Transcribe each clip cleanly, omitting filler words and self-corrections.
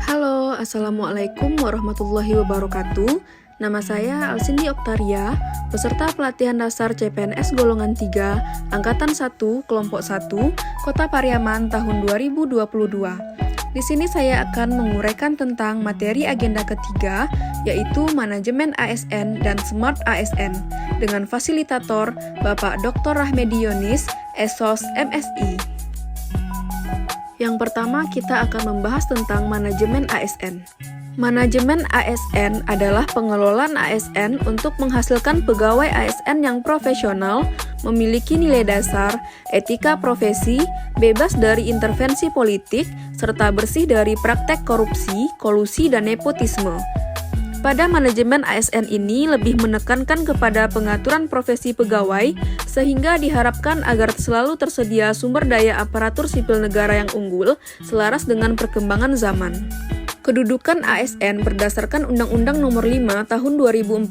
Halo, Assalamualaikum warahmatullahi wabarakatuh. Nama saya Alsindi Oktaria, peserta pelatihan dasar CPNS golongan 3, Angkatan 1, Kelompok 1, Kota Pariaman tahun 2022. Di sini saya akan menguraikan tentang materi agenda ketiga, yaitu Manajemen ASN dan Smart ASN, dengan fasilitator Bapak Dr. Rahmedi Yonis, Esos MSI. Yang pertama, kita akan membahas tentang manajemen ASN. Manajemen ASN adalah pengelolaan ASN untuk menghasilkan pegawai ASN yang profesional, memiliki nilai dasar, etika profesi, bebas dari intervensi politik, serta bersih dari praktek korupsi, kolusi, dan nepotisme. Pada manajemen ASN ini lebih menekankan kepada pengaturan profesi pegawai sehingga diharapkan agar selalu tersedia sumber daya aparatur sipil negara yang unggul selaras dengan perkembangan zaman. Kedudukan ASN berdasarkan Undang-Undang Nomor 5 Tahun 2014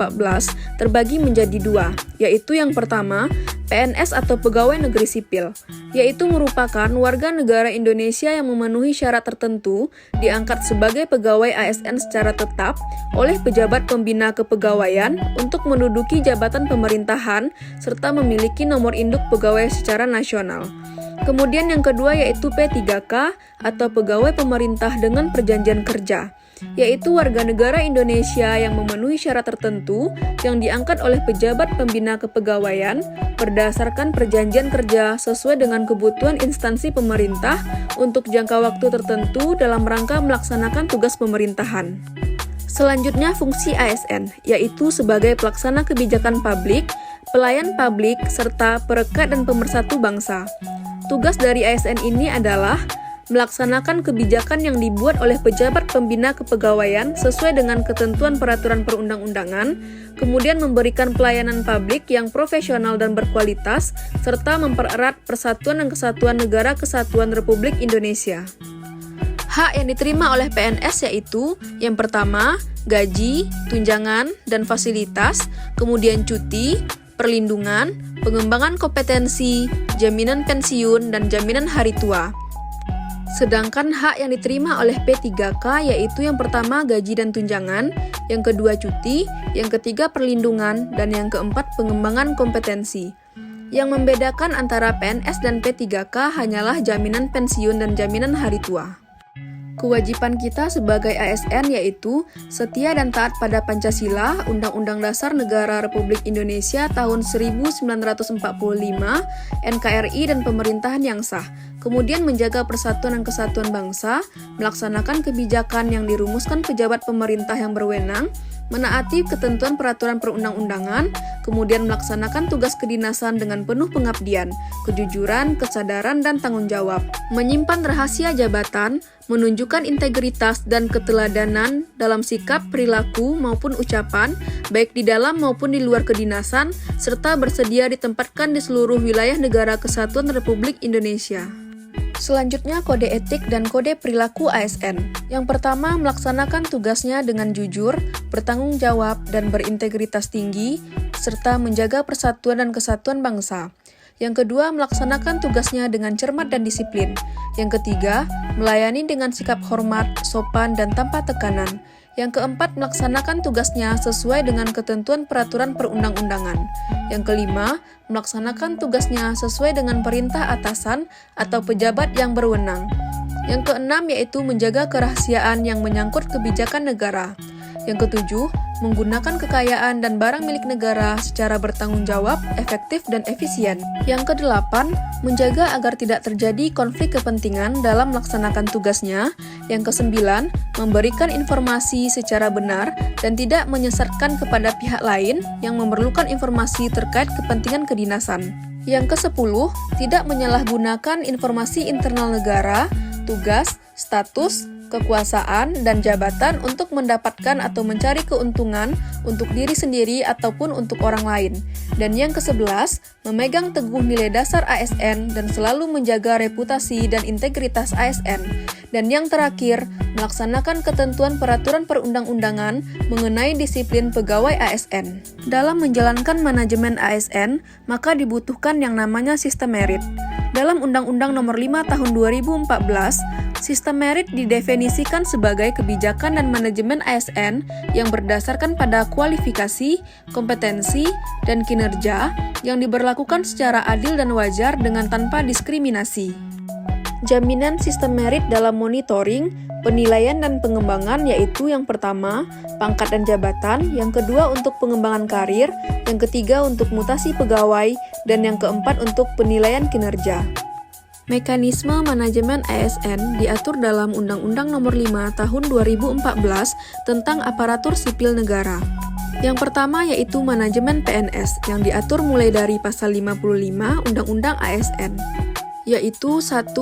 terbagi menjadi dua, yaitu yang pertama, PNS atau Pegawai Negeri Sipil, yaitu merupakan warga negara Indonesia yang memenuhi syarat tertentu diangkat sebagai pegawai ASN secara tetap oleh pejabat pembina kepegawaian untuk menduduki jabatan pemerintahan serta memiliki nomor induk pegawai secara nasional. Kemudian yang kedua yaitu P3K atau Pegawai Pemerintah dengan Perjanjian Kerja, yaitu warga negara Indonesia yang memenuhi syarat tertentu yang diangkat oleh pejabat pembina kepegawaian berdasarkan perjanjian kerja sesuai dengan kebutuhan instansi pemerintah untuk jangka waktu tertentu dalam rangka melaksanakan tugas pemerintahan. Selanjutnya fungsi ASN, yaitu sebagai pelaksana kebijakan publik, pelayan publik, serta perekat dan pemersatu bangsa. Tugas dari ASN ini adalah melaksanakan kebijakan yang dibuat oleh pejabat pembina kepegawaian sesuai dengan ketentuan peraturan perundang-undangan, kemudian memberikan pelayanan publik yang profesional dan berkualitas, serta mempererat persatuan dan kesatuan Negara Kesatuan Republik Indonesia. Hak yang diterima oleh PNS yaitu yang pertama, gaji, tunjangan, dan fasilitas, kemudian cuti, perlindungan, pengembangan kompetensi, jaminan pensiun, dan jaminan hari tua. Sedangkan hak yang diterima oleh P3K yaitu yang pertama gaji dan tunjangan, yang kedua cuti, yang ketiga perlindungan, dan yang keempat pengembangan kompetensi. Yang membedakan antara PNS dan P3K hanyalah jaminan pensiun dan jaminan hari tua. Kewajiban kita sebagai ASN yaitu setia dan taat pada Pancasila, Undang-Undang Dasar Negara Republik Indonesia tahun 1945, NKRI dan pemerintahan yang sah, kemudian menjaga persatuan dan kesatuan bangsa, melaksanakan kebijakan yang dirumuskan pejabat pemerintah yang berwenang, menaati ketentuan peraturan perundang-undangan, kemudian melaksanakan tugas kedinasan dengan penuh pengabdian, kejujuran, kesadaran, dan tanggung jawab, menyimpan rahasia jabatan, menunjukkan integritas dan keteladanan dalam sikap, perilaku, maupun ucapan, baik di dalam maupun di luar kedinasan, serta bersedia ditempatkan di seluruh wilayah Negara Kesatuan Republik Indonesia. Selanjutnya kode etik dan kode perilaku ASN. Yang pertama, melaksanakan tugasnya dengan jujur, bertanggung jawab, dan berintegritas tinggi, serta menjaga persatuan dan kesatuan bangsa. Yang kedua, melaksanakan tugasnya dengan cermat dan disiplin. Yang ketiga, melayani dengan sikap hormat, sopan, dan tanpa tekanan. Yang keempat, melaksanakan tugasnya sesuai dengan ketentuan peraturan perundang-undangan. Yang kelima, melaksanakan tugasnya sesuai dengan perintah atasan atau pejabat yang berwenang. Yang keenam, yaitu menjaga kerahasiaan yang menyangkut kebijakan negara. Yang ketujuh, menggunakan kekayaan dan barang milik negara secara bertanggung jawab, efektif, dan efisien. Yang kedelapan, menjaga agar tidak terjadi konflik kepentingan dalam melaksanakan tugasnya. Yang kesembilan, memberikan informasi secara benar dan tidak menyesatkan kepada pihak lain yang memerlukan informasi terkait kepentingan kedinasan. Yang kesepuluh, tidak menyalahgunakan informasi internal negara, tugas, status, kekuasaan, dan jabatan untuk mendapatkan atau mencari keuntungan untuk diri sendiri ataupun untuk orang lain. Dan yang ke-11, memegang teguh nilai dasar ASN dan selalu menjaga reputasi dan integritas ASN. Dan yang terakhir, melaksanakan ketentuan peraturan perundang-undangan mengenai disiplin pegawai ASN. Dalam menjalankan manajemen ASN, maka dibutuhkan yang namanya sistem merit. Dalam Undang-Undang Nomor 5 Tahun 2014, sistem merit didefinisikan sebagai kebijakan dan manajemen ASN yang berdasarkan pada kualifikasi, kompetensi, dan kinerja yang diberlakukan secara adil dan wajar dengan tanpa diskriminasi. Jaminan sistem merit dalam monitoring, penilaian dan pengembangan yaitu yang pertama, pangkat dan jabatan, yang kedua untuk pengembangan karir, yang ketiga untuk mutasi pegawai, dan yang keempat untuk penilaian kinerja. Mekanisme manajemen ASN diatur dalam Undang-Undang Nomor 5 Tahun 2014 tentang aparatur sipil negara. Yang pertama yaitu manajemen PNS yang diatur mulai dari pasal 55 Undang-Undang ASN. Yaitu 1.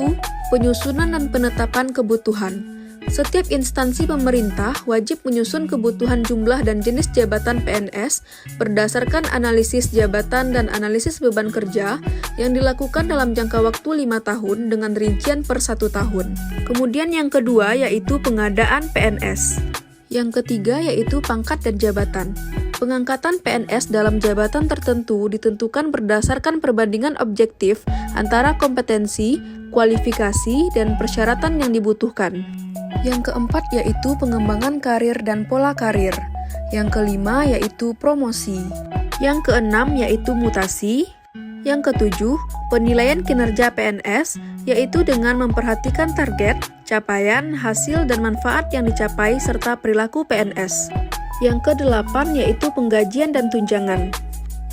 Penyusunan dan penetapan kebutuhan. Setiap instansi pemerintah wajib menyusun kebutuhan jumlah dan jenis jabatan PNS berdasarkan analisis jabatan dan analisis beban kerja yang dilakukan dalam jangka waktu 5 tahun dengan rincian per 1 tahun. Kemudian yang kedua yaitu pengadaan PNS. Yang ketiga yaitu pangkat dan jabatan. Pengangkatan PNS dalam jabatan tertentu ditentukan berdasarkan perbandingan objektif antara kompetensi, kualifikasi, dan persyaratan yang dibutuhkan. Yang keempat yaitu pengembangan karir dan pola karir. Yang kelima yaitu promosi. Yang keenam yaitu mutasi. Yang ketujuh, penilaian kinerja PNS, yaitu dengan memperhatikan target, capaian, hasil, dan manfaat yang dicapai serta perilaku PNS. Yang kedelapan yaitu penggajian dan tunjangan.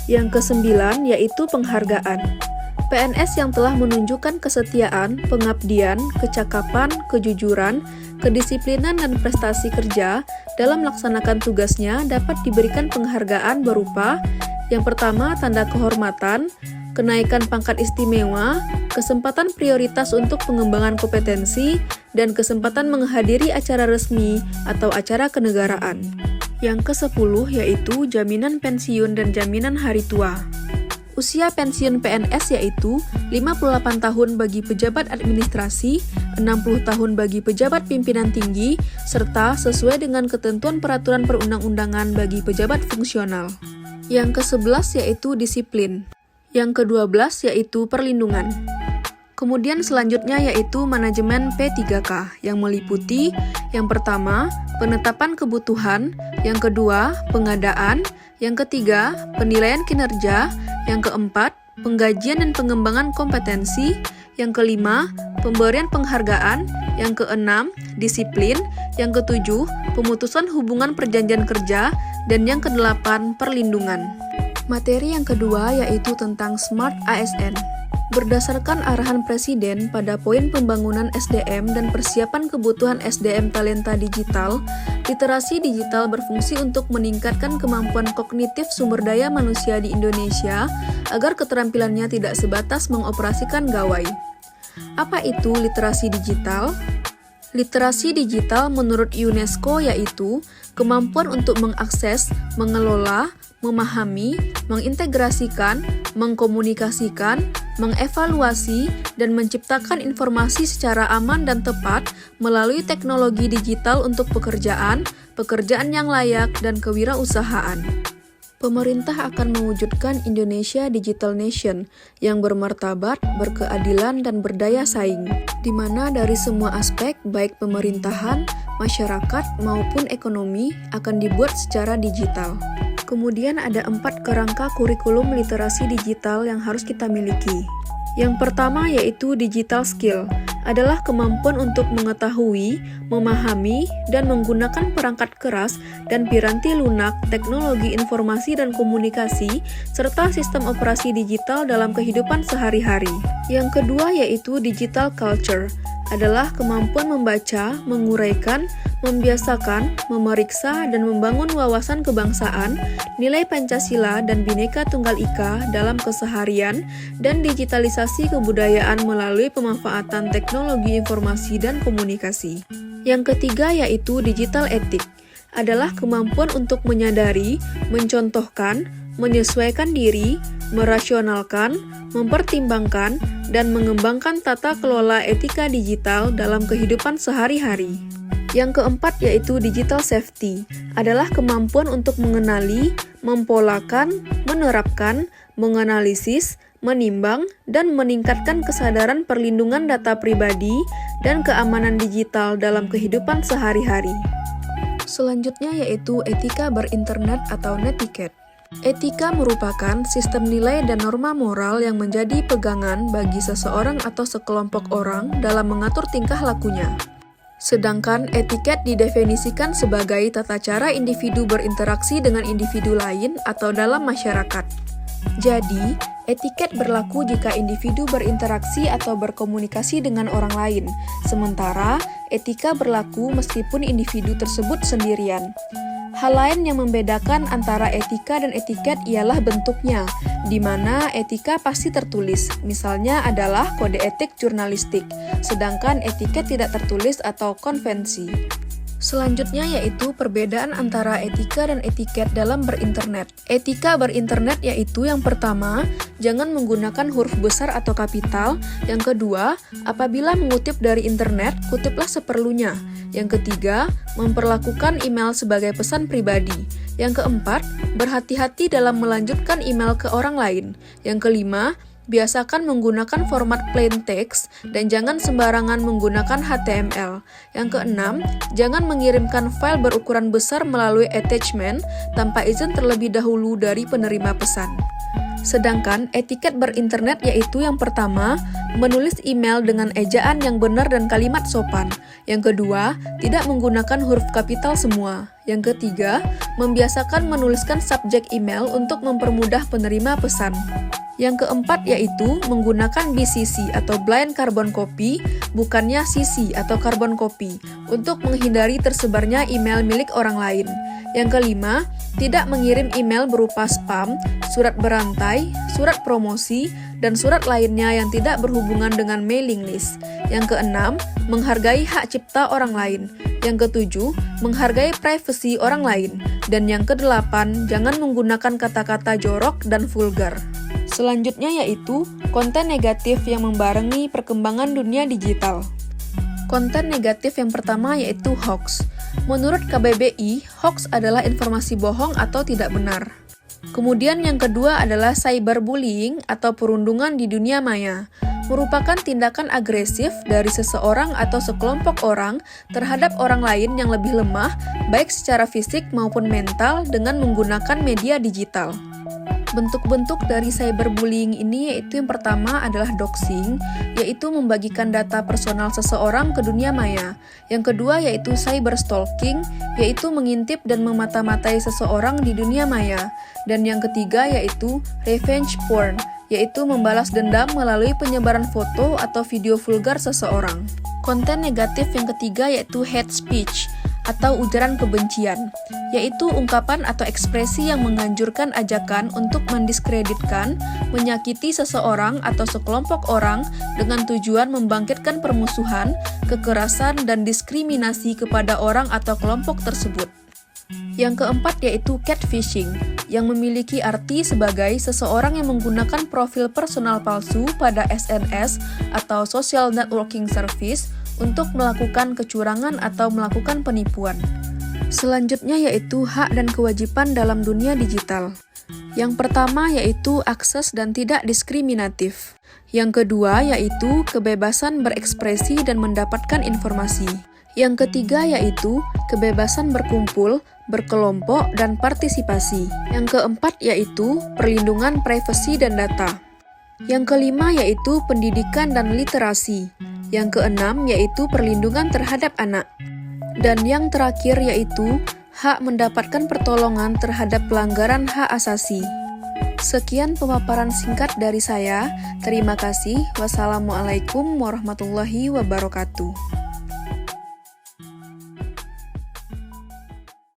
Yang kesembilan yaitu penghargaan. PNS yang telah menunjukkan kesetiaan, pengabdian, kecakapan, kejujuran, kedisiplinan, dan prestasi kerja dalam melaksanakan tugasnya dapat diberikan penghargaan berupa yang pertama, tanda kehormatan, kenaikan pangkat istimewa, kesempatan prioritas untuk pengembangan kompetensi, dan kesempatan menghadiri acara resmi atau acara kenegaraan. Yang ke-10 yaitu jaminan pensiun dan jaminan hari tua. Usia pensiun PNS yaitu 58 tahun bagi pejabat administrasi, 60 tahun bagi pejabat pimpinan tinggi, serta sesuai dengan ketentuan peraturan perundang-undangan bagi pejabat fungsional. Yang ke-11 yaitu disiplin. Yang ke-12 yaitu perlindungan. Kemudian selanjutnya yaitu manajemen P3K yang meliputi yang pertama, penetapan kebutuhan, yang kedua, pengadaan, yang ketiga, penilaian kinerja, yang keempat, penggajian dan pengembangan kompetensi, yang kelima, pemberian penghargaan, yang keenam, disiplin, yang ketujuh, pemutusan hubungan perjanjian kerja, dan yang kedelapan, perlindungan. Materi yang kedua yaitu tentang Smart ASN. Berdasarkan arahan Presiden pada poin pembangunan SDM dan persiapan kebutuhan SDM talenta digital, literasi digital berfungsi untuk meningkatkan kemampuan kognitif sumber daya manusia di Indonesia agar keterampilannya tidak sebatas mengoperasikan gawai. Apa itu literasi digital? Literasi digital menurut UNESCO yaitu kemampuan untuk mengakses, mengelola, memahami, mengintegrasikan, mengkomunikasikan, mengevaluasi, dan menciptakan informasi secara aman dan tepat melalui teknologi digital untuk pekerjaan yang layak, dan kewirausahaan. Pemerintah akan mewujudkan Indonesia Digital Nation yang bermartabat, berkeadilan, dan berdaya saing, di mana dari semua aspek baik pemerintahan, masyarakat, maupun ekonomi akan dibuat secara digital. Kemudian ada 4 kerangka kurikulum literasi digital yang harus kita miliki. Yang pertama yaitu digital skill, adalah kemampuan untuk mengetahui, memahami, dan menggunakan perangkat keras dan piranti lunak, teknologi informasi dan komunikasi, serta sistem operasi digital dalam kehidupan sehari-hari. Yang kedua yaitu digital culture, adalah kemampuan membaca, menguraikan, membiasakan, memeriksa, dan membangun wawasan kebangsaan, nilai Pancasila dan Bhinneka Tunggal Ika dalam keseharian, dan digitalisasi kebudayaan melalui pemanfaatan teknologi informasi dan komunikasi. Yang ketiga yaitu digital etik, adalah kemampuan untuk menyadari, mencontohkan, menyesuaikan diri, merasionalkan, mempertimbangkan, dan mengembangkan tata kelola etika digital dalam kehidupan sehari-hari. Yang keempat yaitu digital safety, adalah kemampuan untuk mengenali, mempolakan, menerapkan, menganalisis, menimbang, dan meningkatkan kesadaran perlindungan data pribadi dan keamanan digital dalam kehidupan sehari-hari. Selanjutnya yaitu etika berinternet atau netiquette. Etika merupakan sistem nilai dan norma moral yang menjadi pegangan bagi seseorang atau sekelompok orang dalam mengatur tingkah lakunya. Sedangkan etiket didefinisikan sebagai tata cara individu berinteraksi dengan individu lain atau dalam masyarakat. Jadi, etiket berlaku jika individu berinteraksi atau berkomunikasi dengan orang lain, sementara etika berlaku meskipun individu tersebut sendirian. Hal lain yang membedakan antara etika dan etiket ialah bentuknya, di mana etika pasti tertulis, misalnya adalah kode etik jurnalistik, sedangkan etiket tidak tertulis atau konvensi. Selanjutnya yaitu perbedaan antara etika dan etiket dalam berinternet. Etika berinternet yaitu yang pertama, jangan menggunakan huruf besar atau kapital. Yang kedua, apabila mengutip dari internet, kutiplah seperlunya. Yang ketiga, memperlakukan email sebagai pesan pribadi. Yang keempat, berhati-hati dalam melanjutkan email ke orang lain. Yang kelima, biasakan menggunakan format plain text dan jangan sembarangan menggunakan HTML. Yang keenam, jangan mengirimkan file berukuran besar melalui attachment tanpa izin terlebih dahulu dari penerima pesan. Sedangkan etiket berinternet yaitu yang pertama, menulis email dengan ejaan yang benar dan kalimat sopan. Yang kedua, tidak menggunakan huruf kapital semua. Yang ketiga, membiasakan menuliskan subjek email untuk mempermudah penerima pesan. Yang keempat yaitu menggunakan BCC atau Blind Carbon Copy, bukannya CC atau Carbon Copy, untuk menghindari tersebarnya email milik orang lain. Yang kelima, tidak mengirim email berupa spam, surat berantai, surat promosi, dan surat lainnya yang tidak berhubungan dengan mailing list. Yang keenam, menghargai hak cipta orang lain. Yang ketujuh, menghargai privasi orang lain. Dan yang kedelapan, jangan menggunakan kata-kata jorok dan vulgar. Selanjutnya yaitu konten negatif yang membarengi perkembangan dunia digital. Konten negatif yang pertama yaitu hoax. Menurut KBBI, hoax adalah informasi bohong atau tidak benar. Kemudian yang kedua adalah cyberbullying atau perundungan di dunia maya. Merupakan tindakan agresif dari seseorang atau sekelompok orang terhadap orang lain yang lebih lemah, baik secara fisik maupun mental dengan menggunakan media digital. Bentuk-bentuk dari cyberbullying ini yaitu yang pertama adalah doxing, yaitu membagikan data personal seseorang ke dunia maya. Yang kedua yaitu cyberstalking, yaitu mengintip dan memata-matai seseorang di dunia maya. Dan yang ketiga yaitu revenge porn, yaitu membalas dendam melalui penyebaran foto atau video vulgar seseorang. Konten negatif yang ketiga yaitu hate speech, atau ujaran kebencian, yaitu ungkapan atau ekspresi yang menganjurkan ajakan untuk mendiskreditkan, menyakiti seseorang atau sekelompok orang dengan tujuan membangkitkan permusuhan, kekerasan, dan diskriminasi kepada orang atau kelompok tersebut. Yang keempat yaitu catfishing, yang memiliki arti sebagai seseorang yang menggunakan profil personal palsu pada SNS atau social networking service untuk melakukan kecurangan atau melakukan penipuan. Selanjutnya yaitu hak dan kewajiban dalam dunia digital. Yang pertama yaitu akses dan tidak diskriminatif. Yang kedua yaitu kebebasan berekspresi dan mendapatkan informasi. Yang ketiga yaitu kebebasan berkumpul, berkelompok, dan partisipasi. Yang keempat yaitu perlindungan privasi dan data. Yang kelima yaitu pendidikan dan literasi. Yang keenam yaitu perlindungan terhadap anak. Dan yang terakhir yaitu hak mendapatkan pertolongan terhadap pelanggaran hak asasi. Sekian pemaparan singkat dari saya. Terima kasih. Wassalamualaikum warahmatullahi wabarakatuh.